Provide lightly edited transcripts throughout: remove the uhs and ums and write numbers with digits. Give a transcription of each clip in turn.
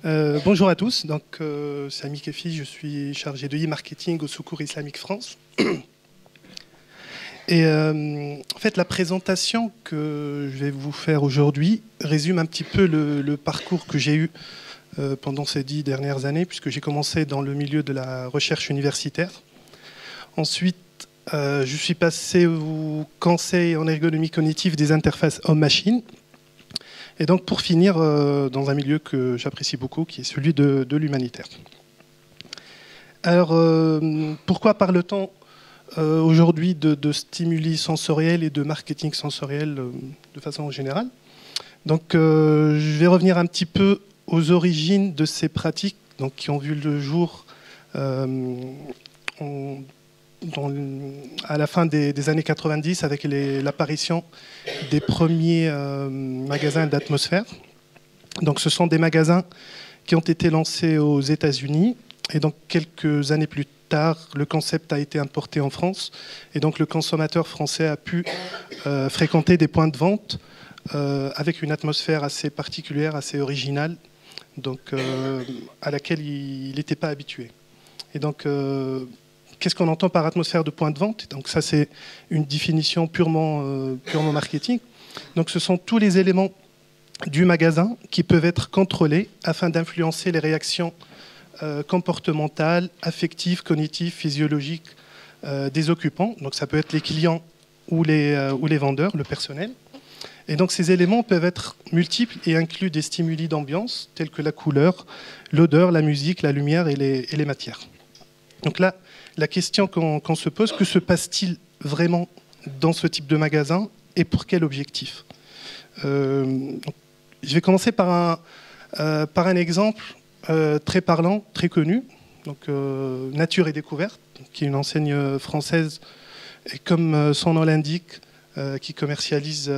Bonjour à tous, c'est Ami Kefi, je suis chargé de e-marketing au Secours Islamique France. Et en fait, la présentation que je vais vous faire aujourd'hui résume un petit peu le parcours que j'ai eu pendant ces 10 dernières années, puisque j'ai commencé dans le milieu de la recherche universitaire. Ensuite, je suis passé au conseil en ergonomie cognitive des interfaces homme-machine. Et donc pour finir, dans un milieu que j'apprécie beaucoup, qui est celui de l'humanitaire. Alors, pourquoi parle-t-on aujourd'hui de stimuli sensoriels et de marketing sensoriel de façon générale? Donc, je vais revenir un petit peu aux origines de ces pratiques donc, qui ont vu le jour à la fin des années 90 avec l'apparition des premiers magasins d'atmosphère. Donc ce sont des magasins qui ont été lancés aux États-Unis et donc quelques années plus tard, le concept a été importé en France et donc le consommateur français a pu fréquenter des points de vente avec une atmosphère assez particulière, assez originale, donc à laquelle il n'était pas habitué. Et donc qu'est-ce qu'on entend par atmosphère de point de vente? Donc ça, c'est une définition purement marketing. Donc ce sont tous les éléments du magasin qui peuvent être contrôlés afin d'influencer les réactions comportementales, affectives, cognitives, physiologiques des occupants. Donc ça peut être les clients ou les vendeurs, le personnel. Et donc ces éléments peuvent être multiples et incluent des stimuli d'ambiance tels que la couleur, l'odeur, la musique, la lumière et les matières. Donc là, la question qu'on se pose, que se passe-t-il vraiment dans ce type de magasin et pour quel objectif? Je vais commencer par un exemple très parlant, très connu, donc, Nature et Découverte, qui est une enseigne française et comme son nom l'indique, qui commercialise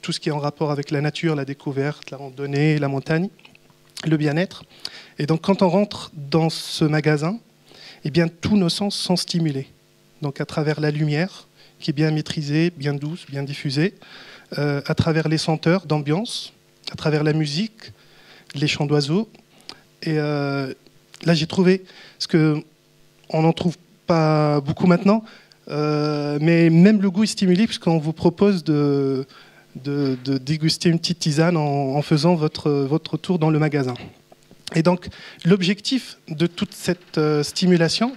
tout ce qui est en rapport avec la nature, la découverte, la randonnée, la montagne, le bien-être. Et donc quand on rentre dans ce magasin, eh bien, tous nos sens sont stimulés. Donc, à travers la lumière, qui est bien maîtrisée, bien douce, bien diffusée, à travers les senteurs d'ambiance, à travers la musique, les chants d'oiseaux. Et là, j'ai trouvé, parce qu'on n'en trouve pas beaucoup maintenant, mais même le goût est stimulé, puisqu'on vous propose de déguster une petite tisane en faisant votre tour dans le magasin. Et donc, l'objectif de toute cette stimulation,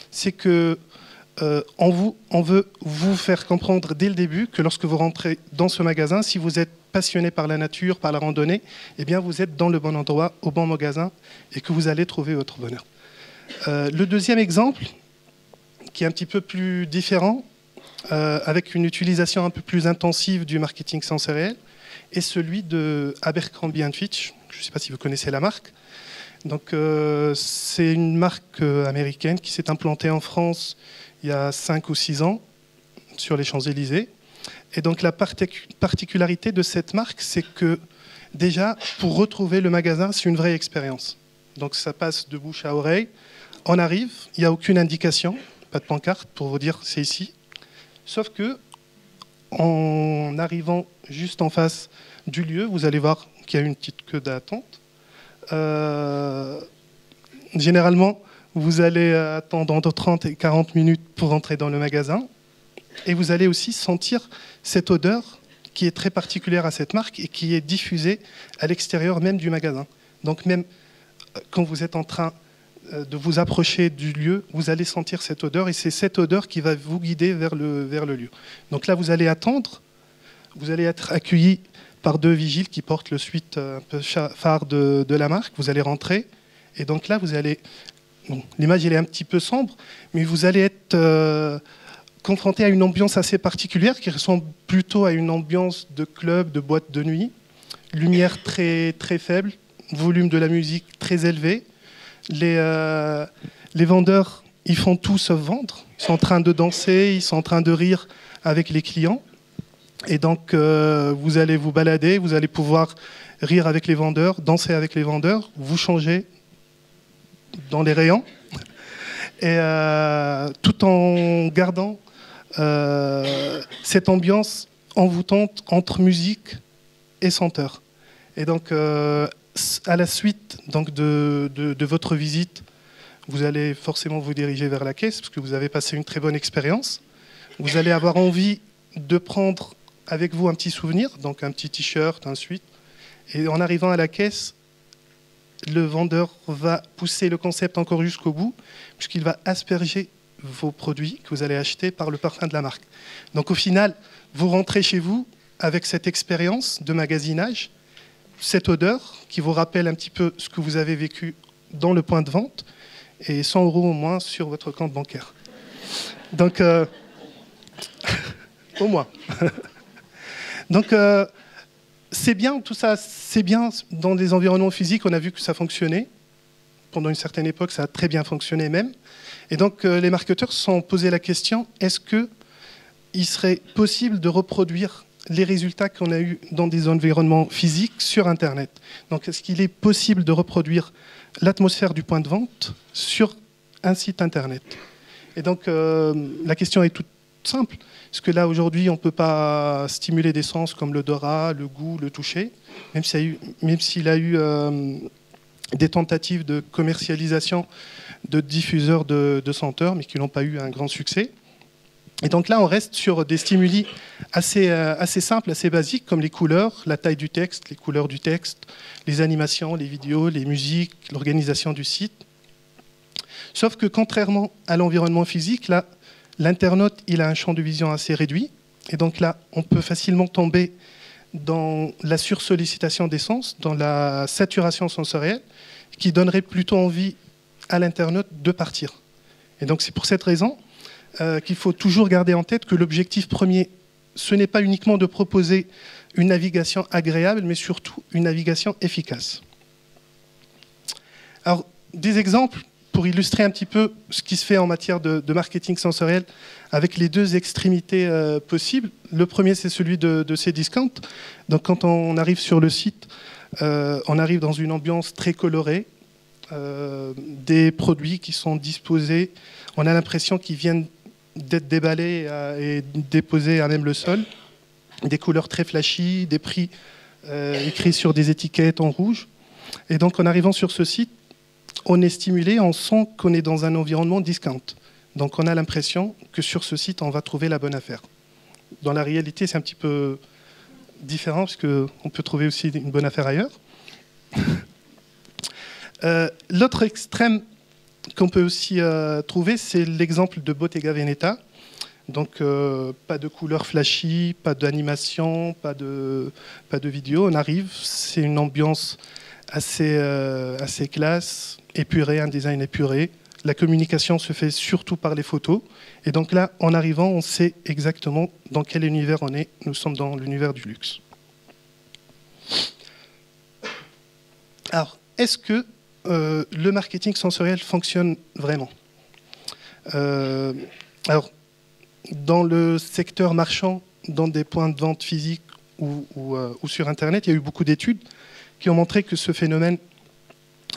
c'est que on veut vous faire comprendre dès le début que lorsque vous rentrez dans ce magasin, si vous êtes passionné par la nature, par la randonnée, eh bien, vous êtes dans le bon endroit, au bon magasin, et que vous allez trouver votre bonheur. Le deuxième exemple, qui est un petit peu plus différent, avec une utilisation un peu plus intensive du marketing sensoriel, est celui de Abercrombie & Fitch. Je ne sais pas si vous connaissez la marque. Donc, c'est une marque américaine qui s'est implantée en France il y a 5 ou 6 ans sur les Champs-Élysées. Et donc la particularité de cette marque, c'est que déjà, pour retrouver le magasin, c'est une vraie expérience. Donc ça passe de bouche à oreille. On arrive, il n'y a aucune indication, pas de pancarte pour vous dire c'est ici. Sauf que, en arrivant juste en face du lieu, vous allez voir qu'il y a une petite queue d'attente. Généralement, vous allez attendre entre 30 et 40 minutes pour entrer dans le magasin. Et vous allez aussi sentir cette odeur qui est très particulière à cette marque et qui est diffusée à l'extérieur même du magasin. Donc même quand vous êtes en train de vous approcher du lieu, vous allez sentir cette odeur et c'est cette odeur qui va vous guider vers le lieu. Donc là, vous allez attendre, vous allez être accueilli par 2 vigiles qui portent le sweat un peu phare de la marque. Vous allez rentrer et donc là, vous allez... Bon, l'image, elle est un petit peu sombre, mais vous allez être confronté à une ambiance assez particulière qui ressemble plutôt à une ambiance de club, de boîte de nuit. Lumière très, très faible, volume de la musique très élevé. Les vendeurs, ils font tout sauf vendre. Ils sont en train de danser, ils sont en train de rire avec les clients. Et donc, vous allez vous balader, vous allez pouvoir rire avec les vendeurs, danser avec les vendeurs, vous changer dans les rayons, et tout en gardant cette ambiance envoûtante entre musique et senteur. Et donc, à la suite donc, de votre visite, vous allez forcément vous diriger vers la caisse parce que vous avez passé une très bonne expérience. Vous allez avoir envie de prendre avec vous un petit souvenir, donc un petit t-shirt, un sweat. Et en arrivant à la caisse, le vendeur va pousser le concept encore jusqu'au bout, puisqu'il va asperger vos produits que vous allez acheter par le parfum de la marque. Donc au final, vous rentrez chez vous avec cette expérience de magasinage, cette odeur qui vous rappelle un petit peu ce que vous avez vécu dans le point de vente, et 100 € au moins sur votre compte bancaire. Donc, au moins. Donc, c'est bien, tout ça, c'est bien. Dans des environnements physiques, on a vu que ça fonctionnait. Pendant une certaine époque, ça a très bien fonctionné même. Et donc, les marketeurs se sont posé la question, est-ce qu'il serait possible de reproduire les résultats qu'on a eus dans des environnements physiques sur Internet? Donc, est-ce qu'il est possible de reproduire l'atmosphère du point de vente sur un site Internet? Et donc, la question est toute simple. Parce que là, aujourd'hui, on ne peut pas stimuler des sens comme l'odorat, le goût, le toucher, même s'il a eu des tentatives de commercialisation de diffuseurs de senteurs, mais qui n'ont pas eu un grand succès. Et donc là, on reste sur des stimuli assez simples, assez basiques, comme les couleurs, la taille du texte, les couleurs du texte, les animations, les vidéos, les musiques, l'organisation du site. Sauf que contrairement à l'environnement physique, là, l'internaute, il a un champ de vision assez réduit. Et donc là, on peut facilement tomber dans la sursollicitation des sens, dans la saturation sensorielle, qui donnerait plutôt envie à l'internaute de partir. Et donc c'est pour cette raison qu'il faut toujours garder en tête que l'objectif premier, ce n'est pas uniquement de proposer une navigation agréable, mais surtout une navigation efficace. Alors, des exemples pour illustrer un petit peu ce qui se fait en matière de marketing sensoriel avec les deux extrémités possibles. Le premier, c'est celui de Cdiscount. Donc, quand on arrive sur le site, on arrive dans une ambiance très colorée, des produits qui sont disposés, on a l'impression qu'ils viennent d'être déballés et déposés à même le sol, des couleurs très flashy, des prix écrits sur des étiquettes en rouge. Et donc, en arrivant sur ce site, on est stimulé, on sent qu'on est dans un environnement discount. Donc, on a l'impression que sur ce site, on va trouver la bonne affaire. Dans la réalité, c'est un petit peu différent, parce qu'on peut trouver aussi une bonne affaire ailleurs. L'autre extrême qu'on peut aussi trouver, c'est l'exemple de Bottega Veneta. Donc, pas de couleurs flashy, pas d'animation, pas de vidéo. On arrive, c'est une ambiance assez classe, épurée, un design épuré. La communication se fait surtout par les photos. Et donc là, en arrivant, on sait exactement dans quel univers on est. Nous sommes dans l'univers du luxe. Alors, est-ce que le marketing sensoriel fonctionne vraiment? Alors, dans le secteur marchand, dans des points de vente physiques ou sur Internet, il y a eu beaucoup d'études qui ont montré que ce phénomène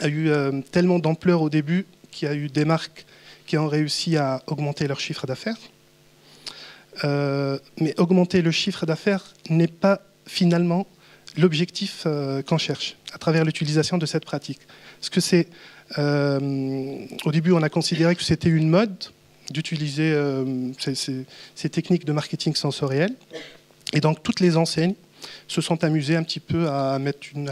a eu tellement d'ampleur au début qu'il y a eu des marques qui ont réussi à augmenter leur chiffre d'affaires. Mais augmenter le chiffre d'affaires n'est pas finalement l'objectif qu'on cherche à travers l'utilisation de cette pratique. Parce que c'est, au début, on a considéré que c'était une mode d'utiliser ces techniques de marketing sensoriel. Et donc, toutes les enseignes se sont amusées un petit peu à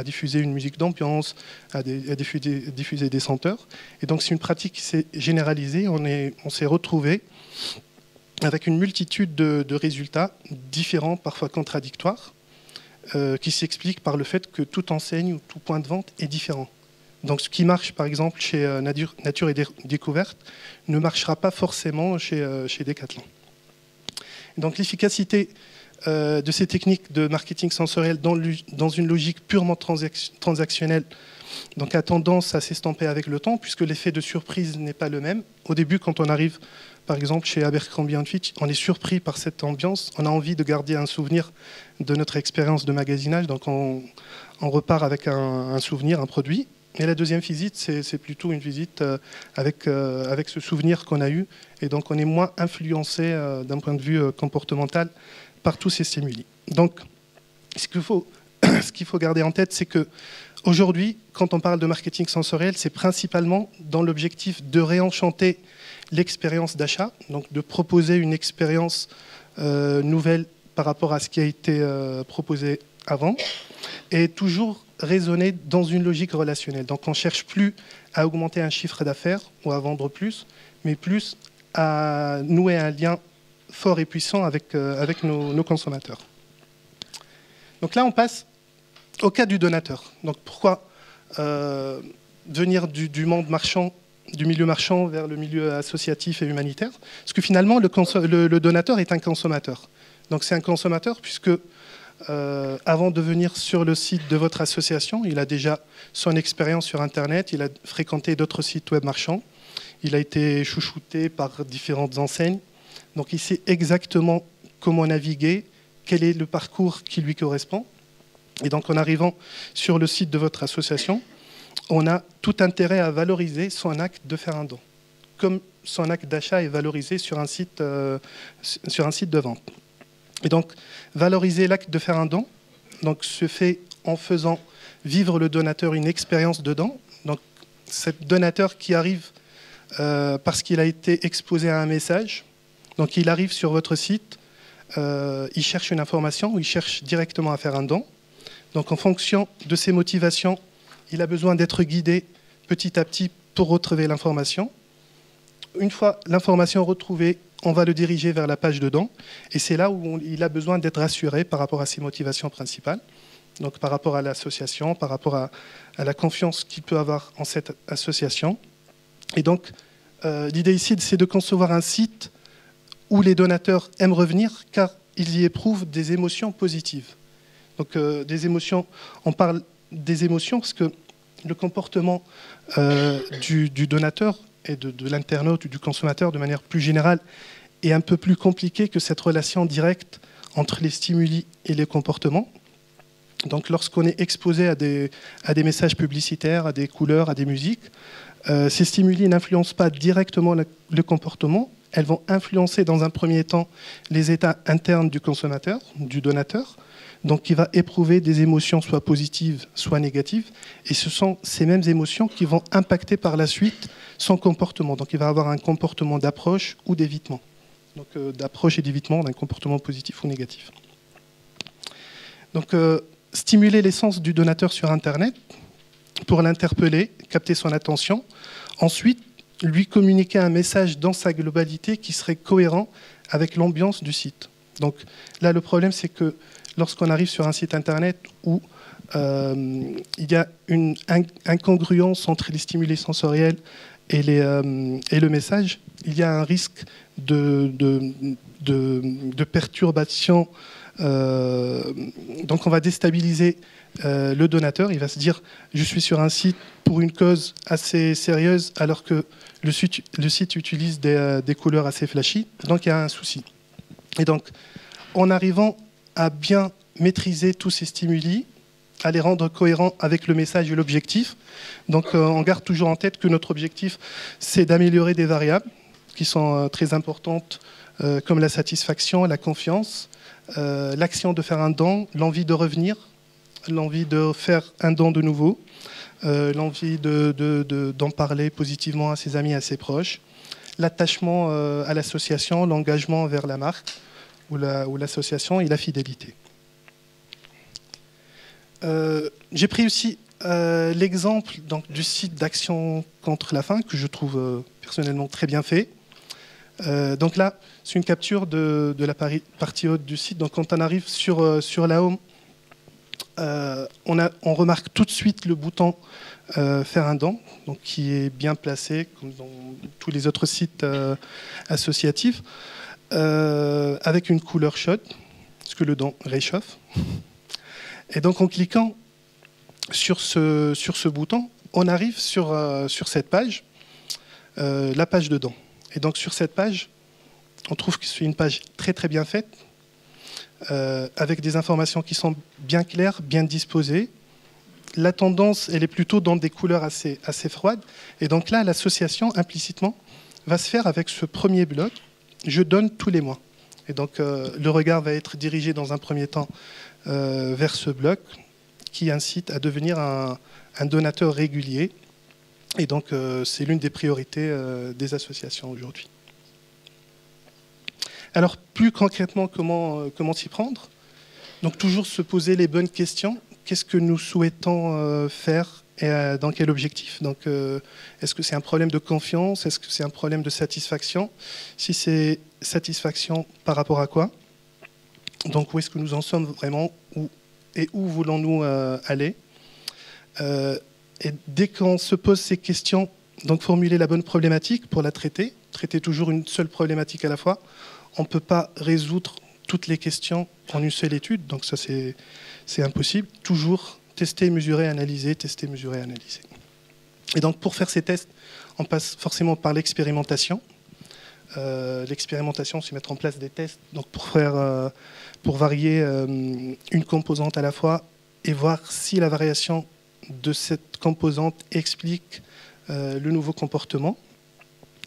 diffuser une musique d'ambiance, à diffuser des senteurs. Et donc, c'est une pratique qui s'est généralisée. On s'est retrouvés avec une multitude de résultats différents, parfois contradictoires, qui s'expliquent par le fait que toute enseigne ou tout point de vente est différent. Donc, ce qui marche, par exemple, chez Nature et Découverte ne marchera pas forcément chez Decathlon. Donc, l'efficacité de ces techniques de marketing sensoriel dans une logique purement transactionnelle donc, a tendance à s'estomper avec le temps, puisque l'effet de surprise n'est pas le même. Au début, quand on arrive, par exemple, chez Abercrombie & Fitch, on est surpris par cette ambiance. On a envie de garder un souvenir de notre expérience de magasinage. Donc, on repart avec un souvenir, un produit. Et la deuxième visite, c'est plutôt une visite avec ce souvenir qu'on a eu. Et donc, on est moins influencé d'un point de vue comportemental par tous ces stimuli. Donc, ce qu'il faut ce qu'il faut garder en tête, c'est que aujourd'hui, quand on parle de marketing sensoriel, c'est principalement dans l'objectif de réenchanter l'expérience d'achat, donc de proposer une expérience nouvelle par rapport à ce qui a été proposé avant, et toujours raisonner dans une logique relationnelle. Donc on ne cherche plus à augmenter un chiffre d'affaires ou à vendre plus, mais plus à nouer un lien fort et puissant avec nos consommateurs. Donc là, on passe au cas du donateur. Donc pourquoi venir du monde marchand, du milieu marchand vers le milieu associatif et humanitaire? Parce que finalement, le donateur est un consommateur. Donc c'est un consommateur puisque avant de venir sur le site de votre association, il a déjà son expérience sur Internet, il a fréquenté d'autres sites web marchands, il a été chouchouté par différentes enseignes. Donc il sait exactement comment naviguer, quel est le parcours qui lui correspond. Et donc en arrivant sur le site de votre association, on a tout intérêt à valoriser son acte de faire un don, comme son acte d'achat est valorisé sur un site de vente. Et donc, valoriser l'acte de faire un don donc, se fait en faisant vivre le donateur une expérience de don. Donc, cet donateur qui arrive parce qu'il a été exposé à un message, donc il arrive sur votre site, il cherche une information ou il cherche directement à faire un don. Donc, en fonction de ses motivations, il a besoin d'être guidé petit à petit pour retrouver l'information. Une fois l'information retrouvée, on va le diriger vers la page de don. Et c'est là où il a besoin d'être rassuré par rapport à ses motivations principales. Donc par rapport à l'association, par rapport à la confiance qu'il peut avoir en cette association. Et donc l'idée ici, c'est de concevoir un site où les donateurs aiment revenir car ils y éprouvent des émotions positives. Donc des émotions, on parle des émotions parce que le comportement du donateur et de l'internaute ou du consommateur de manière plus générale est un peu plus compliqué que cette relation directe entre les stimuli et les comportements. Donc lorsqu'on est exposé à des messages publicitaires, à des couleurs, à des musiques, ces stimuli n'influencent pas directement le comportement, elles vont influencer dans un premier temps les états internes du consommateur, du donateur, donc il va éprouver des émotions soit positives, soit négatives, et ce sont ces mêmes émotions qui vont impacter par la suite son comportement. Donc il va avoir un comportement d'approche ou d'évitement. Donc d'approche et d'évitement d'un comportement positif ou négatif. Donc stimuler l'essence du donateur sur Internet pour l'interpeller, capter son attention. Ensuite, lui communiquer un message dans sa globalité qui serait cohérent avec l'ambiance du site. Donc là, le problème, c'est que lorsqu'on arrive sur un site Internet où il y a une incongruence entre les stimuli sensoriels et le message, il y a un risque de perturbation. Donc on va déstabiliser le donateur. Il va se dire « je suis sur un site pour une cause assez sérieuse » alors que le site utilise des couleurs assez flashy. Donc il y a un souci. Et donc, en arrivant à bien maîtriser tous ces stimuli, à les rendre cohérents avec le message et l'objectif. Donc on garde toujours en tête que notre objectif, c'est d'améliorer des variables qui sont très importantes, comme la satisfaction, la confiance, l'action de faire un don, l'envie de revenir, l'envie de faire un don de nouveau, l'envie d'en parler positivement à ses amis, à ses proches, l'attachement à l'association, l'engagement vers la marque ou l'association et la fidélité. J'ai pris aussi l'exemple du site d'Action contre la faim que je trouve personnellement très bien fait. Donc là, c'est une capture de la partie haute du site. Donc quand on arrive sur la home, on remarque tout de suite le bouton faire un don, donc qui est bien placé comme dans tous les autres sites associatifs, avec une couleur chaude, parce que le don réchauffe. Et donc en cliquant sur ce bouton, on arrive sur cette page, la page de don. Et donc sur cette page, on trouve que c'est une page très très bien faite, avec des informations qui sont bien claires, bien disposées. La tendance, elle est plutôt dans des couleurs assez froides. Et donc là, l'association, implicitement, va se faire avec ce premier bloc, je donne tous les mois. Et donc le regard va être dirigé dans un premier temps vers ce bloc, qui incite à devenir un donateur régulier. Et donc, c'est l'une des priorités des associations aujourd'hui. Alors, plus concrètement, comment s'y prendre? Donc, toujours se poser les bonnes questions. Qu'est-ce que nous souhaitons faire et dans quel objectif? Donc, est-ce que c'est un problème de confiance? Est-ce que c'est un problème de satisfaction? Si c'est satisfaction, par rapport à quoi? Donc, où est-ce que nous en sommes vraiment? Où voulons-nous aller? Et dès qu'on se pose ces questions, donc formuler la bonne problématique pour la traiter toujours une seule problématique à la fois. On ne peut pas résoudre toutes les questions en une seule étude, donc ça c'est impossible. Toujours tester, mesurer, analyser, tester, mesurer, analyser. Et donc pour faire ces tests, on passe forcément par l'expérimentation. L'expérimentation, c'est mettre en place des tests donc pour varier une composante à la fois et voir si la variation de cette composante explique le nouveau comportement.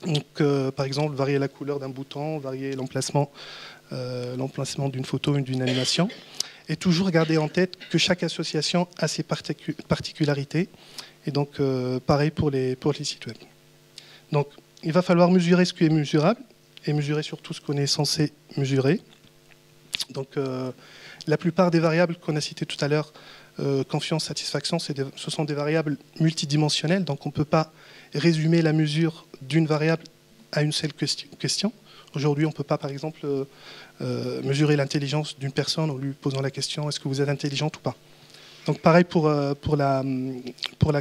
Donc, par exemple, varier la couleur d'un bouton, varier l'emplacement d'une photo ou d'une animation. Et toujours garder en tête que chaque association a ses particularités. Et donc, pareil pour les sites web. Donc, il va falloir mesurer ce qui est mesurable et mesurer surtout ce qu'on est censé mesurer. Donc, la plupart des variables qu'on a citées tout à l'heure, confiance, satisfaction, ce sont des variables multidimensionnelles. Donc, on ne peut pas résumer la mesure d'une variable à une seule question. Aujourd'hui, on ne peut pas, par exemple, mesurer l'intelligence d'une personne en lui posant la question « est-ce que vous êtes intelligente ou pas ?» Donc pareil pour la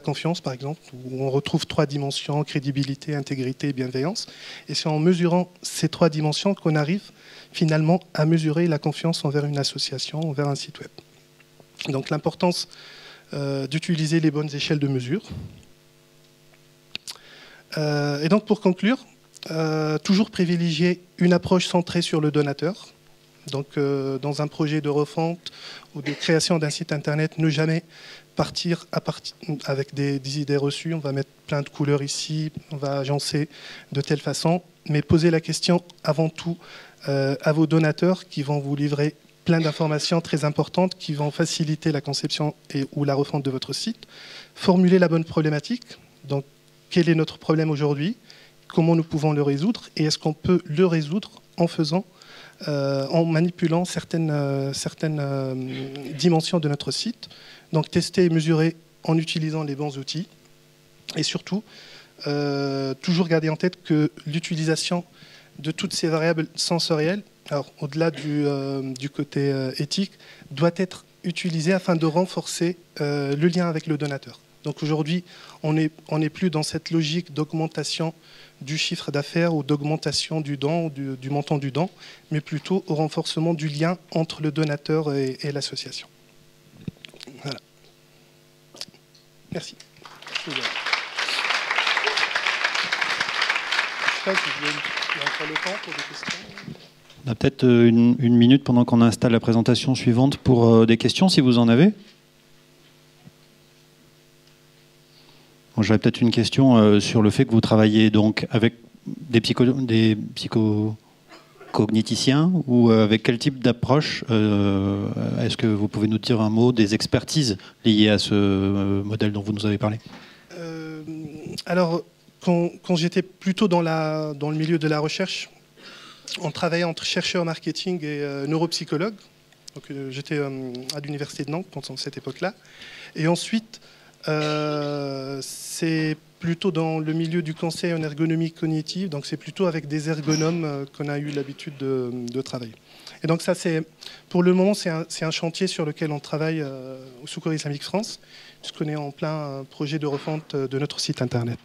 confiance, par exemple, où on retrouve 3 dimensions, crédibilité, intégrité et bienveillance. Et c'est en mesurant ces 3 dimensions qu'on arrive finalement à mesurer la confiance envers une association, envers un site web. Donc l'importance d'utiliser les bonnes échelles de mesure. Et donc pour conclure, toujours privilégier une approche centrée sur le donateur. Donc dans un projet de refonte ou de création d'un site internet, ne jamais partir avec des idées reçues. On va mettre plein de couleurs ici, on va agencer de telle façon, mais poser la question avant tout à vos donateurs qui vont vous livrer plein d'informations très importantes qui vont faciliter la conception ou la refonte de votre site. Formuler la bonne problématique. Donc, quel est notre problème aujourd'hui? Comment nous pouvons le résoudre? Et est-ce qu'on peut le résoudre en manipulant certaines dimensions de notre site? Donc, tester et mesurer en utilisant les bons outils. Et surtout, toujours garder en tête que l'utilisation de toutes ces variables sensorielles, alors au-delà du côté éthique, doit être utilisée afin de renforcer le lien avec le donateur. Donc aujourd'hui, on n'est plus dans cette logique d'augmentation du chiffre d'affaires ou d'augmentation du don, du montant du don, mais plutôt au renforcement du lien entre le donateur et l'association. Voilà. Merci. Il y a encore le temps pour des questions. On a peut-être une minute pendant qu'on installe la présentation suivante pour des questions, si vous en avez. Bon, j'aurais peut-être une question sur le fait que vous travaillez donc avec des psychocogniticiens ou avec quel type d'approche? Est-ce que vous pouvez nous dire un mot des expertises liées à ce modèle dont vous nous avez parlé? Alors, quand j'étais plutôt dans le milieu de la recherche, on travaillait entre chercheurs marketing et neuropsychologues. Donc, j'étais à l'université de Nantes pendant cette époque-là. Et ensuite, c'est plutôt dans le milieu du conseil en ergonomie cognitive. Donc, c'est plutôt avec des ergonomes qu'on a eu l'habitude de travailler. Et donc, ça, pour le moment, c'est un chantier sur lequel on travaille au Secours Islamique France, puisqu'on est en plein projet de refonte de notre site internet.